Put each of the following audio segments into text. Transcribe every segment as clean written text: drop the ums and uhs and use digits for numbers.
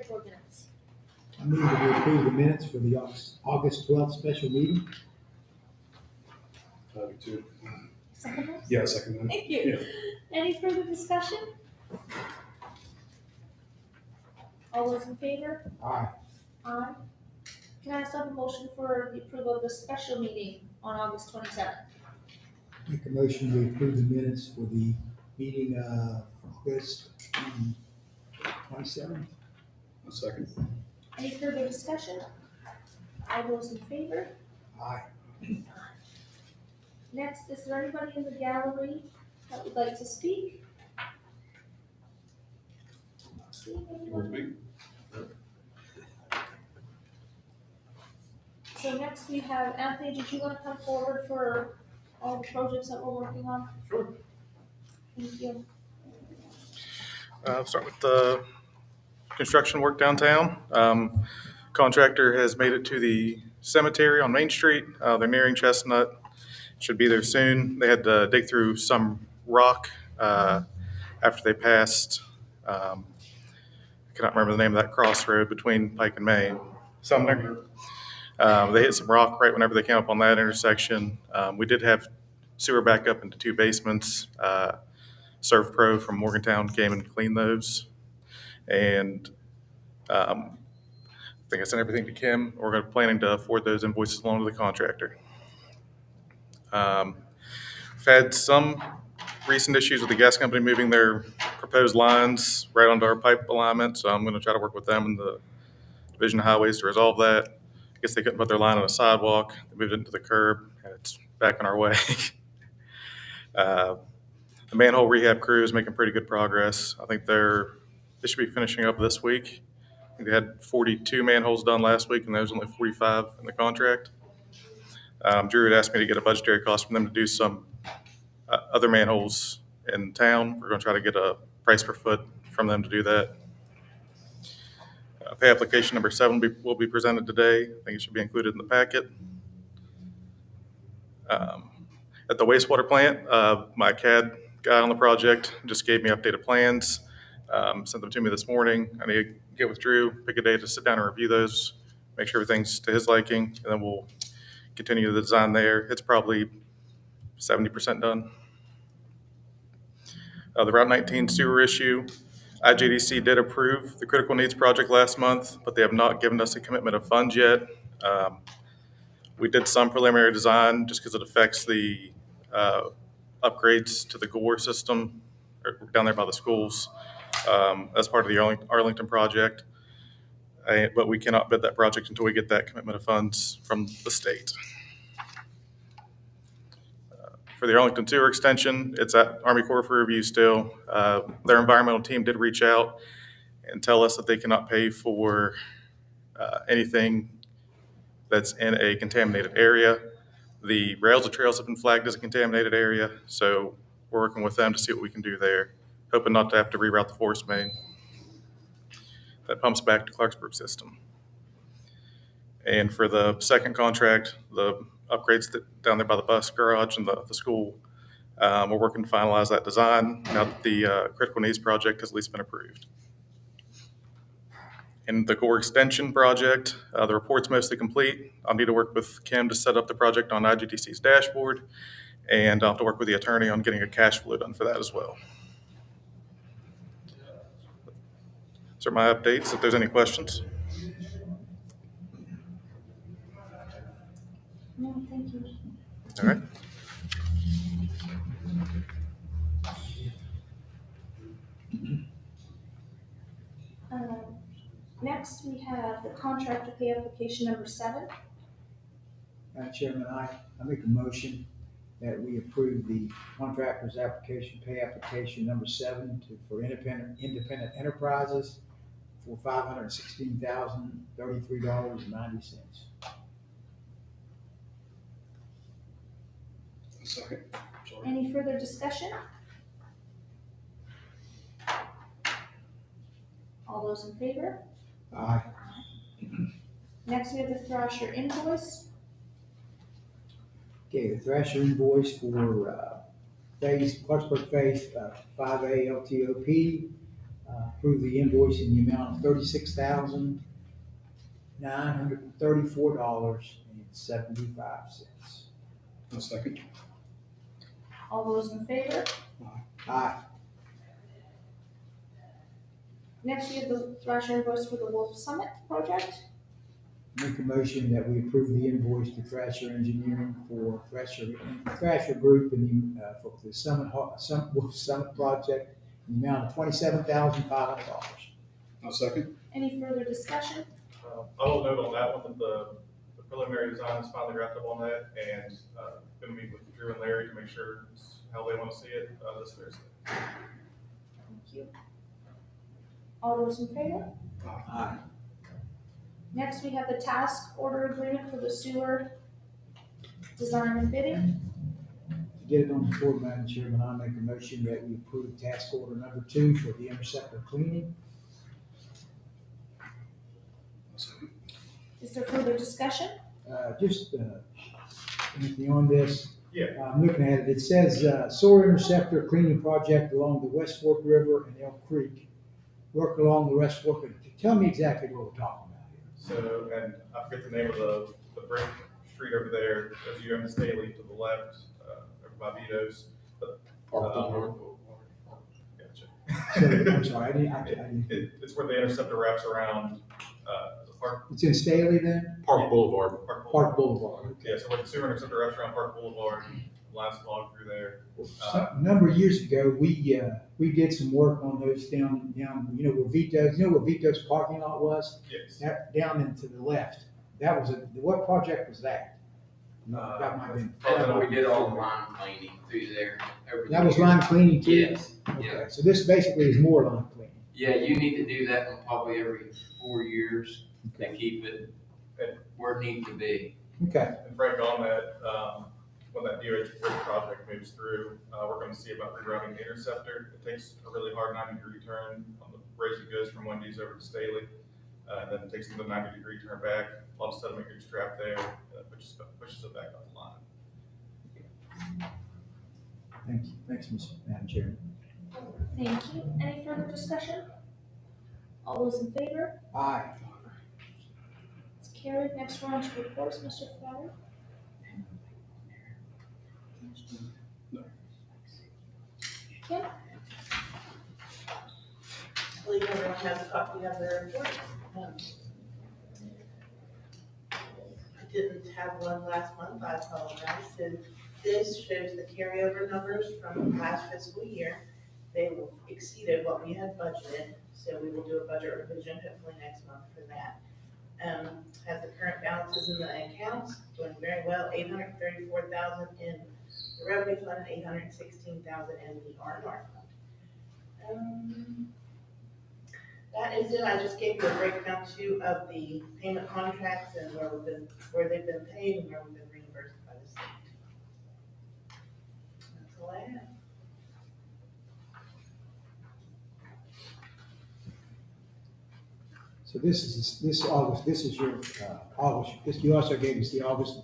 for minutes? I move that we approve the minutes for the August 12th special meeting. Me too. Second one? Yeah, second one. Thank you. Yeah. Any further discussion? All those in favor? Aye. Aye. Can I also have a motion for the approval of the special meeting on August 27th? Make a motion to approve the minutes for the meeting August 27th. A second. Any further discussion? All those in favor? Aye. Next, is there anybody in the gallery that would like to speak? Not seeing anyone. So next we have Anthony, did you want to come forward for all the projects that we're working on? Sure. Thank you. Start with the construction work downtown. Contractor has made it to the cemetery on Main Street. They're nearing Chestnut. Should be there soon. They had to dig through some rock after they passed. I cannot remember the name of that crossroad between Pike and Main. Sumner. They hit some rock right whenever they came up on that intersection. We did have sewer back up into two basements. Serve Pro from Morgantown came and cleaned those. And I think I sent everything to Kim. We're planning to forward those invoices along to the contractor. We've had some recent issues with the gas company moving their proposed lines right onto our pipe alignment, so I'm going to try to work with them and the Division of Highways to resolve that. I guess they couldn't put their line on a sidewalk. They moved it into the curb, and it's back in our way. The manhole rehab crew is making pretty good progress. I think they should be finishing up this week. I think they had 42 manholes done last week, and there was only 45 in the contract. Drew had asked me to get a budgetary cost from them to do some other manholes in town. We're going to try to get a price per foot from them to do that. Pay application number 7 will be presented today. I think it should be included in the packet. At the wastewater plant, my CAD guy on the project just gave me updated plans, sent them to me this morning. I need to get with Drew, pick a day to sit down and review those, make sure everything's to his liking, and then we'll continue the design there. It's probably 70% done. The Route 19 sewer issue, IJDC did approve the critical needs project last month, but they have not given us a commitment of funds yet. We did some preliminary design just because it affects the upgrades to the Gore system down there by the schools as part of the Arlington project. But we cannot bid that project until we get that commitment of funds from the state. For the Arlington sewer extension, it's at Army Corps for review still. Their environmental team did reach out and tell us that they cannot pay for anything that's in a contaminated area. The rails and trails have been flagged as a contaminated area, so we're working with them to see what we can do there, hoping not to have to reroute the force main that pumps back to Clarksburg system. And for the second contract, the upgrades down there by the bus garage and the school, we're working to finalize that design now that the critical needs project has at least been approved. In the Gore extension project, the report's mostly complete. I'll need to work with Kim to set up the project on IGDC's dashboard, and I'll have to work with the attorney on getting a cash flow done for that as well. Those are my updates. If there's any questions. No, thank you. All right. Next, we have the contractor pay application number 7. Madam Chairman, I make a motion that we approve the contractor's pay application number 7 for independent enterprises for $516,033.90. Second. Sorry. Any further discussion? All those in favor? Aye. Next, we have the Thrasher invoice. Okay, the Thrasher invoice for Clarksburg Phase 5A LTOP Approve the invoice in the amount of $36,934.75. I'll second. All those in favor? Aye. Next, we have the Thrasher invoice for the Wolf Summit project. Make a motion that we approve the invoice to Thrasher Engineering for Thrasher Group for the Wolf Summit project in the amount of $27,500. I'll second. Any further discussion? I will note on that one that the preliminary design is finally wrapped up on that, and going to meet with Drew and Larry to make sure it's how they want to see it this Thursday. Thank you. All those in favor? Aye. Next, we have the task order agreement for the sewer design and bidding. To get it on the floor, Madam Chairman, I make a motion that we approve task order number 2 for the interceptor cleaning. I'll second. Is there further discussion? Anything on this? Yeah. I'm looking at it. It says sewer interceptor cleaning project along the West Fork River and Elk Creek. Work along the West Fork. Tell me exactly what we're talking about here. So, and I forget the name of the brick street over there, as you enter Staley to the left, over by Vito's. Gotcha. So, I'm sorry, I didn't. It's where the interceptor wraps around, the park. It's in Staley then? Park Boulevard. Park Boulevard. Yeah, so where the sewer interceptor wraps around Park Boulevard, last log through there. A number of years ago, we did some work on those down, where Vito's parking lot was? Yes. That, down and to the left. That was what project was that? That might have been. That's when we did all the line cleaning through there. over the That was years. line cleaning too? Yes, Okay, yeah. so this basically is more line cleaning. Yeah, you need to do that one probably every 4 years to Okay. keep it where it needs to be. Okay, And Frank, on that, when that DOH bridge project moves through, we're going to see about rerouting the interceptor. It takes a really hard 90-degree turn on the bridge that goes from Wendy's over to Staley, and then it takes another 90-degree turn back. A lot of sediment gets trapped there, pushes it back on the line. thank you. Thanks, Madam Chairman. Thank you. Any further discussion? All those in favor? Aye. It's carried. Next, we're on to reports, Mr. Flower. Kim? I believe everyone has a copy of their report. I didn't have one last month, I apologize. And this shows the carryover numbers from last fiscal year. They exceeded what we had budgeted, so we will do a budget revision hopefully next month for that. Has the current balances in the accounts, doing very well, $834,000 in the revenue fund and $816,000 in the R&R fund. That is it. I just gave you a breakdown too of the payment contracts and where they've been paid and where we've been reimbursed by the state. That's all I have. So this is August, this is your August, you also gave us the August.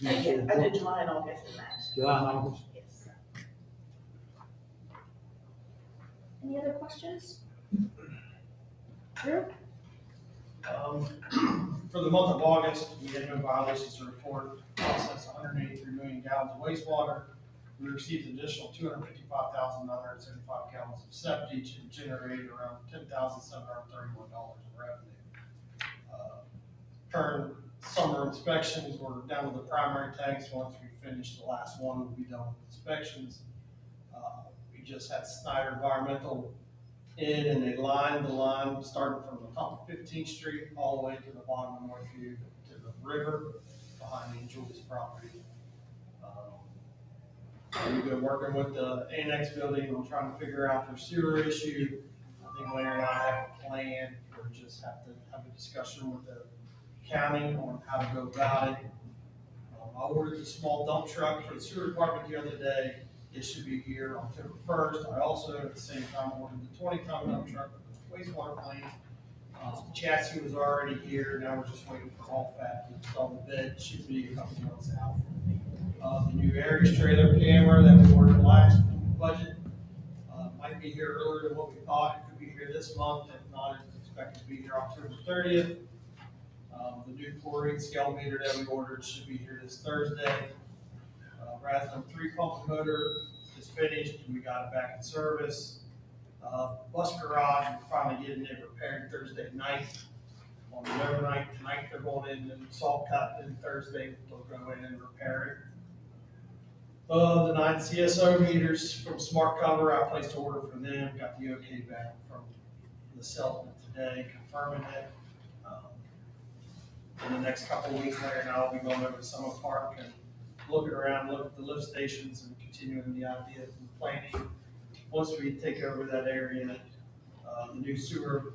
I did July and August in that. July and August. Yes. Any other questions? Drew? For the month of August, we had no violations to report, processed 183 million gallons of wastewater. We received an additional 255,975 gallons of septic and generated around $10,731 in revenue. Current summer inspections, we're down to the primary tanks. Once we finish the last one, we'll be done with inspections. We just had Snyder Environmental in, and they lined the line starting from the top of 15th Street all the way to the bottom of Northview to the river behind the Julius property. We've been working with the annex building on trying to figure out their sewer issue. I think Larry and I have a plan. We'll just have to have a discussion with the county on how to go about it. I ordered a small dump truck for the sewer department the other day. It should be here October 1st. I also, at the same time, ordered the 20-ton dump truck for the wastewater plant. The chassis was already here. Now we're just waiting for all fat to install the bed. Should be a couple months out. The new Aries trailer camera that we ordered last budget might be here earlier than what we thought. It could be here this month. If not, it's expected to be here October 30th. The new chlorine scale meter that we ordered should be here this Thursday. Rasdom 3 pump motor is finished, and we got it back in service. Bus garage, we're finally getting it repaired Thursday night. On the overnight, tonight they're going in and salt cut, and Thursday they'll go in and repair it. The 9 CSO meters from Smart Cover, I placed an order for them, got the okay back from the salesman today, confirming it. In the next couple of weeks, Larry and I will be going over to Summer Park and looking around, looking at the lift stations and continuing the ideas and planning. Once we take over that area, the new sewer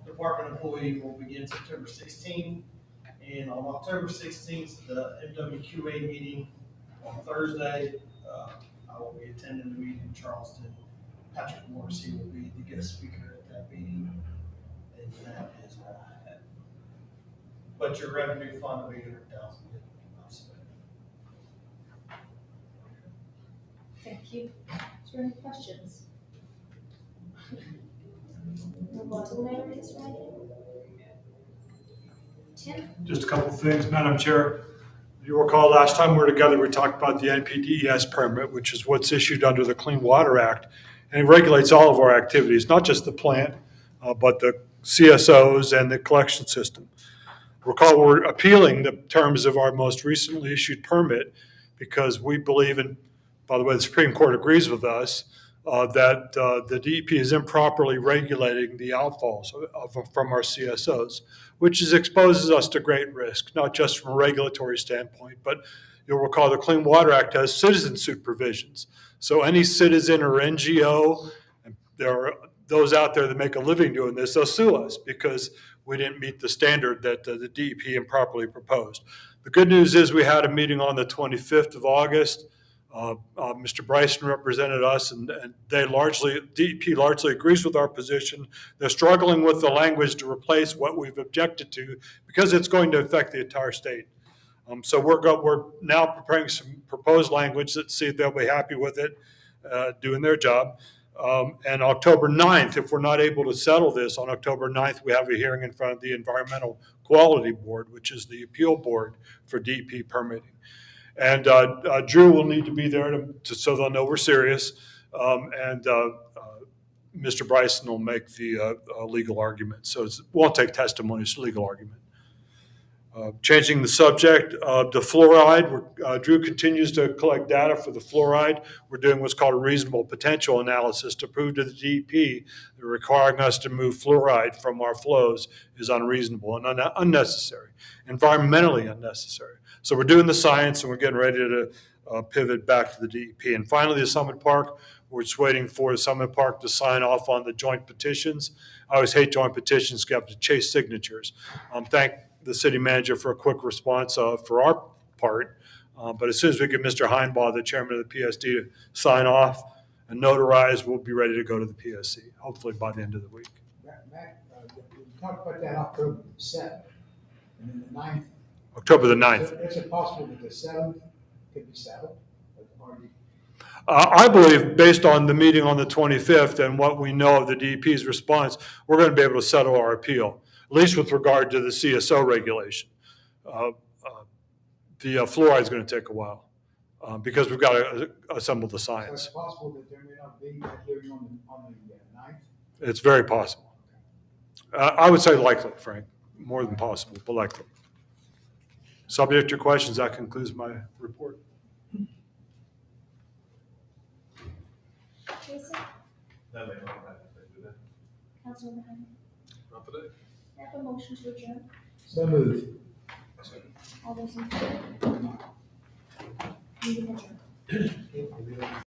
department employee will begin September 16th. And on October 16th, the MWQA meeting on Thursday, I will be attending the meeting in Charleston. Patrick Morrissey will be the guest speaker at that meeting. And that is what I had. But your revenue fund of 800,000. Thank you. Is there any questions? Move on to the mayor, please, right? Tim? Just a couple of things, Madam Chair. You recall last time we were together, we talked about the NPDES permit, which is what's issued under the Clean Water Act. And it regulates all of our activities, not just the plant, but the CSOs and the collection system. Recall we're appealing the terms of our most recently issued permit because we believe, and by the way, the Supreme Court agrees with us, that the DEP is improperly regulating the outfalls from our CSOs, which exposes us to great risk, not just from a regulatory standpoint, but you'll recall the Clean Water Act has citizen suit provisions. So any citizen or NGO, and there are those out there that make a living doing this, they'll sue us because we didn't meet the standard that the DEP improperly proposed. The good news is we had a meeting on the 25th of August. Mr. Bryson represented us, and DEP largely agrees with our position. They're struggling with the language to replace what we've objected to because it's going to affect the entire state. So we're now preparing some proposed language that see if they'll be happy with it, doing their job. And October 9th, if we're not able to settle this, on October 9th, we have a hearing in front of the Environmental Quality Board, which is the appeal board for DEP permitting. And Drew will need to be there so they'll know we're serious. And Mr. Bryson will make the legal argument. So it won't take testimony, it's a legal argument. Changing the subject, the fluoride, Drew continues to collect data for the fluoride. We're doing what's called a reasonable potential analysis to prove to the DEP that requiring us to move fluoride from our flows is unreasonable and unnecessary, environmentally unnecessary. So we're doing the science and we're getting ready to pivot back to the DEP. And finally, the Summit Park, we're just waiting for the Summit Park to sign off on the joint petitions. I always hate joint petitions, you have to chase signatures. Thank the city manager for a quick response for our part. But as soon as we get Mr. Heinbaugh, the chairman of the PSD, to sign off and notarize, we'll be ready to go to the PSC, hopefully by the end of the week. Matt, we talked about that October 7th, and then the 9th. October the 9th. Is it possible that the 7th could be settled? I believe, based on the meeting on the 25th and what we know of the DEP's response, we're going to be able to settle our appeal, at least with regard to the CSO regulation. The fluoride is going to take a while because we've got to assemble the So science. it's possible that there may not be a hearing on the 9th? It's very possible. I would say likely, Frank, more than possible, but likely. Subject to your questions, that concludes my report. Jason? No, they don't have to do that. Councilman Hyman? Not today. I have a motion to adjourn. So moved. All those in favor? Meeting adjourned.